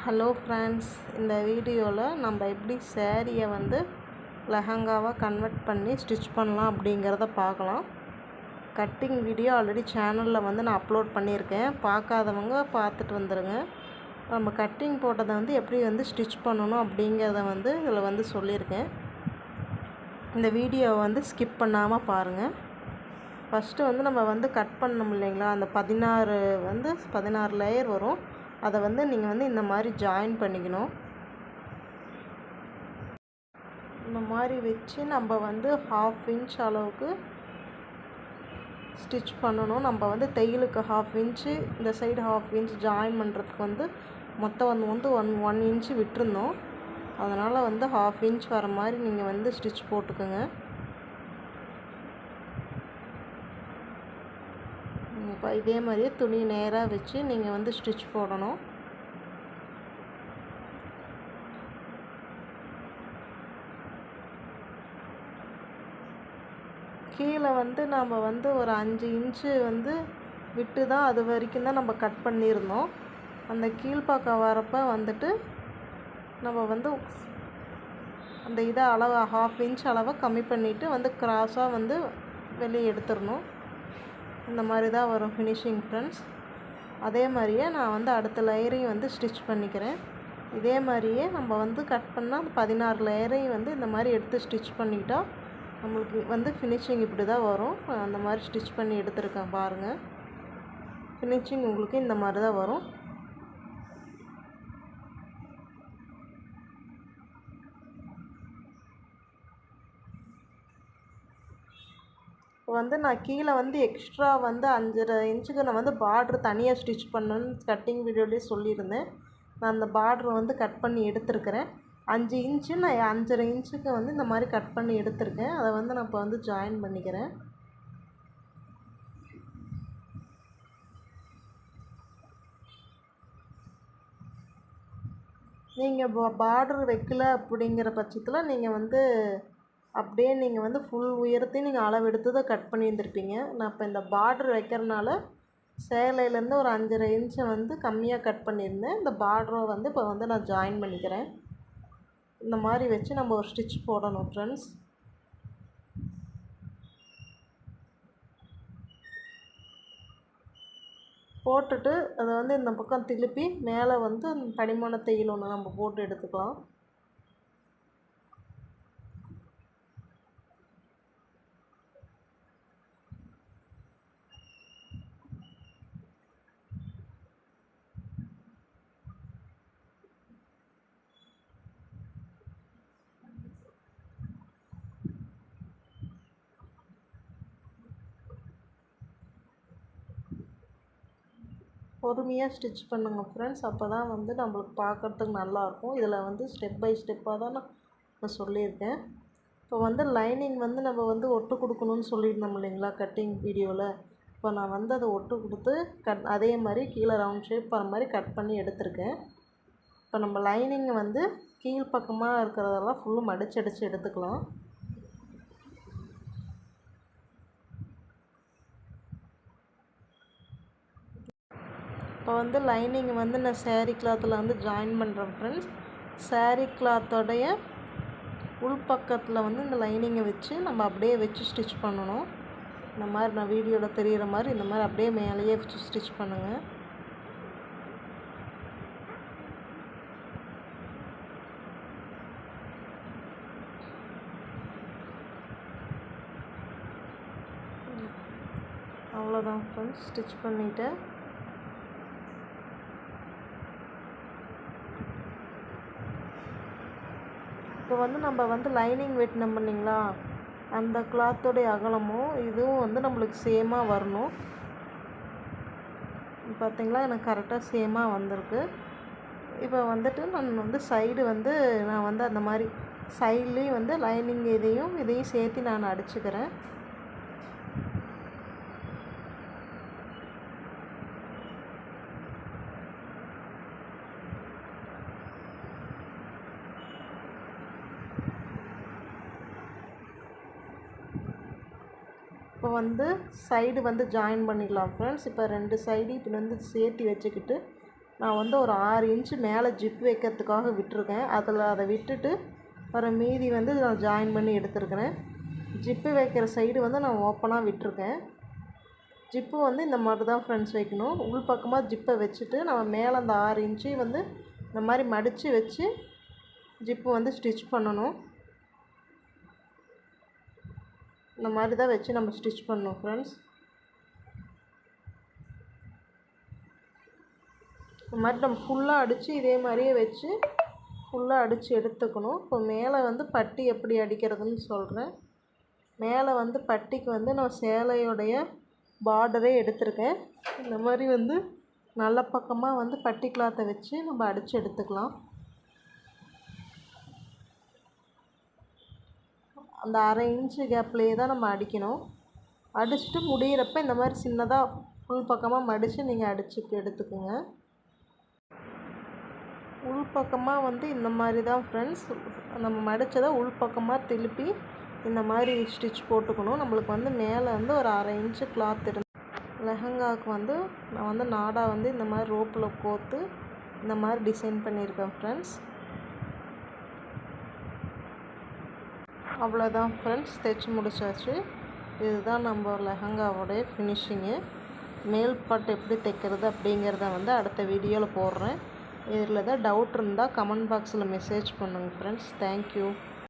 Hello friends, இந்த வீடியோவில் நம்ம எப்படி சேரீயை வந்து லெஹங்காவாக கன்வெர்ட் பண்ணி ஸ்டிச் பண்ணலாம் அப்படிங்கிறத பார்க்கலாம். கட்டிங் வீடியோ ஆல்ரெடி சேனலில் வந்து நான் அப்லோட் பண்ணியிருக்கேன். பார்க்காதவங்க பார்த்துட்டு வந்துடுங்க. நம்ம கட்டிங் போட்டதை வந்து எப்படி வந்து ஸ்டிச் பண்ணணும் அப்படிங்கிறத வந்து இதில் வந்து சொல்லியிருக்கேன். இந்த வீடியோவை வந்து ஸ்கிப் பண்ணாமல் பாருங்கள். ஃபஸ்ட்டு வந்து நம்ம வந்து கட் பண்ணணும் இல்லைங்களா, அந்த 16 லேயர் வரும். அதை வந்து நீங்கள் வந்து இந்த மாதிரி ஜாயின் பண்ணிக்கணும். இந்த மாதிரி வச்சு நம்ம வந்து 1/2 இன்ச் அளவுக்கு ஸ்டிச் பண்ணணும். நம்ம வந்து தையலுக்கு 1/2 இன்ச்சு, இந்த சைடு 1/2 இன்ச் ஜாயின் பண்ணுறதுக்கு வந்து மொத்தம் வந்து 1 இன்ச்சு விட்டுருந்தோம். அதனால் வந்து 1/2 இன்ச் வர மாதிரி நீங்கள் வந்து ஸ்டிச் போட்டுக்கோங்க. இப்போ இதே மாதிரியே துணி நேராக வச்சு நீங்கள் வந்து ஸ்டிச் போடணும். கீழே வந்து நாம் வந்து ஒரு 5 இன்ச்சு வந்து விட்டு தான் அது வரைக்கும் தான் நம்ம கட் பண்ணியிருந்தோம். அந்த கீழ்ப்பக்கம் வரப்போ வந்துட்டு நம்ம வந்து அந்த இதை அளவு 1/2 இன்ச் அளவை கம்மி பண்ணிவிட்டு வந்து கிராஸாக வந்து வெளியே எடுத்துடணும். இந்த மாதிரி தான் வரும் ஃபினிஷிங் ஃப்ரெண்ட்ஸ். அதே மாதிரியே நான் வந்து அடுத்த லேயரையும் வந்து ஸ்டிச் பண்ணிக்கிறேன். இதே மாதிரியே நம்ம வந்து கட் பண்ணால் அந்த 16 லேயரையும் வந்து இந்த மாதிரி எடுத்து ஸ்டிச் பண்ணிக்கிட்டால் நம்மளுக்கு வந்து ஃபினிஷிங் இப்படி தான் வரும். அந்த மாதிரி ஸ்டிச் பண்ணி எடுத்துருக்கேன் பாருங்கள். ஃபினிஷிங் உங்களுக்கு இந்த மாதிரி தான் வரும். இப்போ வந்து நான் கீழே வந்து எக்ஸ்ட்ரா வந்து 5.5 இன்ச்சுக்கு நான் வந்து பார்ட்ரு தனியாக ஸ்டிச் பண்ணணுன்னு கட்டிங் வீடியோலேயே சொல்லியிருந்தேன். நான் அந்த பார்ட்ரு வந்து கட் பண்ணி எடுத்துருக்கிறேன். 5 இன்ச்சு நான் 5.5 இன்ச்சுக்கு வந்து இந்த மாதிரி கட் பண்ணி எடுத்திருக்கேன். அதை வந்து நான் இப்போ வந்து ஜாயின் பண்ணிக்கிறேன். நீங்கள் பார்டர் வைக்கல அப்படிங்கிற பட்சத்தில் நீங்கள் வந்து அப்படியே நீங்கள் வந்து ஃபுல் உயரத்தையும் நீங்கள் அளவு எடுத்து தான் கட் பண்ணியிருந்துருப்பீங்க. நான் இப்போ இந்த பார்டர் வைக்கிறனால சேலையிலேருந்து ஒரு 5.5 இன்ச்சை வந்து கம்மியாக கட் பண்ணியிருந்தேன். இந்த பார்டரை வந்து இப்போ வந்து நான் ஜாயின் பண்ணிக்கிறேன். இந்த மாதிரி வச்சு நம்ம ஒரு ஸ்டிச் போடணும் ஃப்ரெண்ட்ஸ். போட்டுட்டு அதை வந்து இந்த பக்கம் திருப்பி மேலே வந்து தடிமான தையல் ஒன்று நம்ம போட்டு எடுத்துக்கலாம். பொறுமையாக ஸ்டிச் பண்ணுங்கள் ஃப்ரெண்ட்ஸ். அப்போ தான் வந்து நம்மளுக்கு பார்க்குறதுக்கு நல்லாயிருக்கும். இதில் வந்து ஸ்டெப் பை ஸ்டெப்பாக தான் நான் சொல்லியிருக்கேன். இப்போ வந்து லைனிங் வந்து நம்ம வந்து ஒட்டு கொடுக்கணும்னு சொல்லியிருந்தோம் இல்லைங்களா கட்டிங் வீடியோவில். இப்போ நான் வந்து அதை ஒட்டு கொடுத்து அதே மாதிரி கீழே ரவுண்ட் ஷேப் வர மாதிரி கட் பண்ணி எடுத்திருக்கேன். இப்போ நம்ம லைனிங்கை வந்து கீழ்ப்பக்கமாக இருக்கிறதெல்லாம் ஃபுல்லும் மடிச்சடிச்சு எடுத்துக்கலாம். இப்போ வந்து லைனிங் வந்து நான் சேரீ கிளாத்தில் வந்து ஜாயின் பண்ணுறேன் ஃப்ரெண்ட்ஸ். சேரீ கிளாத்தோடைய உள்பக்கத்தில் வந்து இந்த லைனிங்கை வச்சு நம்ம அப்படியே வச்சு ஸ்டிச் பண்ணணும். இந்த மாதிரி நான் வீடியோவில் தெரிகிற மாதிரி இந்த மாதிரி அப்படியே மேலேயே வச்சு ஸ்டிச் பண்ணுங்கள். அவ்வளோதான் ஃப்ரெண்ட்ஸ், ஸ்டிச் பண்ணிவிட்டேன். இப்போ வந்து நம்ம வந்து லைனிங் வெட்டினோம் பண்ணிங்களா, அந்த கிளாத்தோடைய அகலமும் இதுவும் வந்து நம்மளுக்கு சேமாக வரணும். பார்த்திங்களா, எனக்கு கரெக்டாக சேமாக வந்திருக்கு. இப்போ வந்துட்டு நான் வந்து சைடு வந்து நான் வந்து அந்த மாதிரி சைட்லேயும் வந்து லைனிங் இதையும் சேர்த்து நான் அடிச்சுக்கிறேன். இப்போ வந்து சைடு வந்து ஜாயின் பண்ணிக்கலாம் ஃப்ரெண்ட்ஸ். இப்போ 2 சைடு இப்படி வந்து சேர்த்து வச்சுக்கிட்டு நான் வந்து ஒரு 6 இன்ச்சு மேலே ஜிப் வைக்கிறதுக்காக விட்டுருக்கேன். அதை விட்டுட்டு வர மீதி வந்து நான் ஜாயின் பண்ணி எடுத்துருக்கிறேன். ஜிப்பு வைக்கிற சைடு வந்து நான் ஓப்பனாக விட்டுருக்கேன். ஜிப்பு வந்து இந்த மாதிரி தான் ஃப்ரெண்ட்ஸ் வைக்கணும். உள் பக்கமாக ஜிப்பை வச்சுட்டு நம்ம மேலே அந்த 6 இன்ச்சையும் வந்து இந்த மாதிரி மடித்து வச்சு ஜிப்பு வந்து ஸ்டிச் பண்ணணும். இந்த மாதிரி தான் வச்சு நம்ம ஸ்டிச் பண்ணணும் ஃப்ரெண்ட்ஸ். இந்த மாதிரி நம்ம ஃபுல்லாக அடித்து இதே மாதிரியே வச்சு ஃபுல்லாக அடித்து எடுத்துக்கணும். இப்போ மேலே வந்து பட்டி எப்படி அடிக்கிறதுன்னு சொல்கிறேன். மேலே வந்து பட்டிக்கு வந்து நான் சேலையோடைய பார்டரே எடுத்திருக்கேன். இந்த மாதிரி வந்து நல்ல பக்கமாக வந்து பட்டி கிளாத்தை வச்சு நம்ம அடித்து எடுத்துக்கலாம். அந்த 1/2 இன்ச்சு கேப்லேயே தான் நம்ம அடிக்கணும். அடிச்சுட்டு முடிகிறப்ப இந்த மாதிரி சின்னதாக உள் பக்கமாக மடித்து நீங்கள் அடித்து எடுத்துக்கோங்க. உள் பக்கமாக வந்து இந்த மாதிரி தான் ஃப்ரெண்ட்ஸ் நம்ம மடித்ததை உள் பக்கமாக திருப்பி இந்த மாதிரி ஸ்டிச் போட்டுக்கணும். நம்மளுக்கு வந்து மேலே வந்து ஒரு 1/2 இன்ச்சு கிளாத் லெஹங்காவுக்கு வந்து நான் வந்து நாடா வந்து இந்த மாதிரி ரோப்பில் கோர்த்து இந்த மாதிரி டிசைன் பண்ணியிருக்கேன் ஃப்ரெண்ட்ஸ். அவ்வளோதான் ஃப்ரெண்ட்ஸ், தைச்சி முடிச்சாச்சு. இதுதான் நம்ம லெஹங்காவோடைய ஃபினிஷிங்கு. மேல் பார்ட் எப்படி தைக்கிறது அப்படிங்கிறத வந்து அடுத்த வீடியோவில் போடுறேன். இதில் தான் டவுட் இருந்தால் கமெண்ட் பாக்ஸில் மெசேஜ் பண்ணுங்கள் ஃப்ரெண்ட்ஸ். தேங்க்யூ.